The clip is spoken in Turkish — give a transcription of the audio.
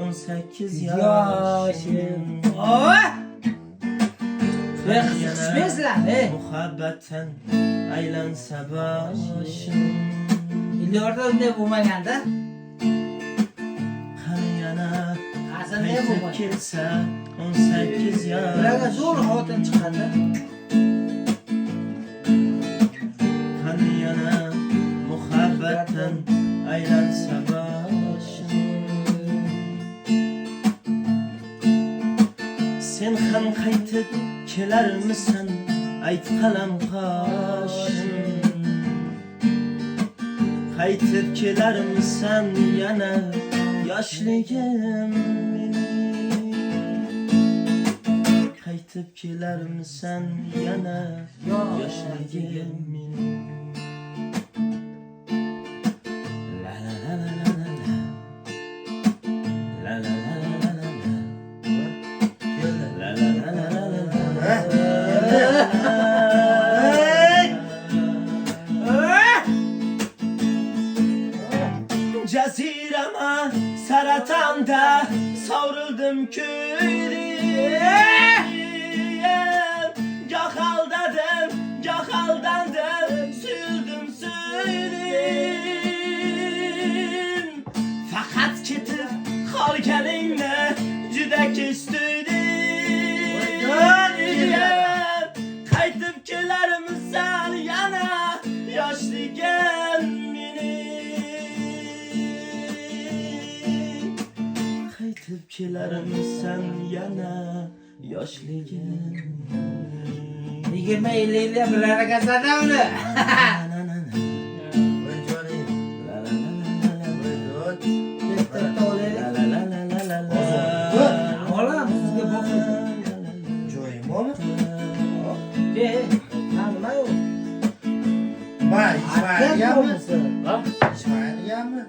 18 yaşım. yaşım. Oy! Ve kısmetsizler ne? Muhabbetten aylansa başım. İndi orada ne bulmaganda? Yana Hasan ne qaytib bulmagan? kelsa 18 Ularga yosh. zo'r xotin chiqadi. Yana muhabbetten aylansa başım. Sen ham qaytib kelarmisan ayt qalam qoshim. Qaytib kelarmisan yana yoshligim mening. Qaytib kelarmisan yana yoshligim mening. La la la la la la la. La la la la la la la. La la la la la la la. Cazirama saratanda savruldum köylüyüm. Gah aldadım, gah aldandım, sürdüm söyleyim. Fakat ketib qolganingni juda kestirdim. Qaytib kelarmisan yana yoshligim mening. Qaytib kelarmisan yana yoshligim. 20-50 bilan kasada uni. Olam sizga boqib. Joyim bormi? Nima yo'q? Ismailgami? Ha? Ismailgami?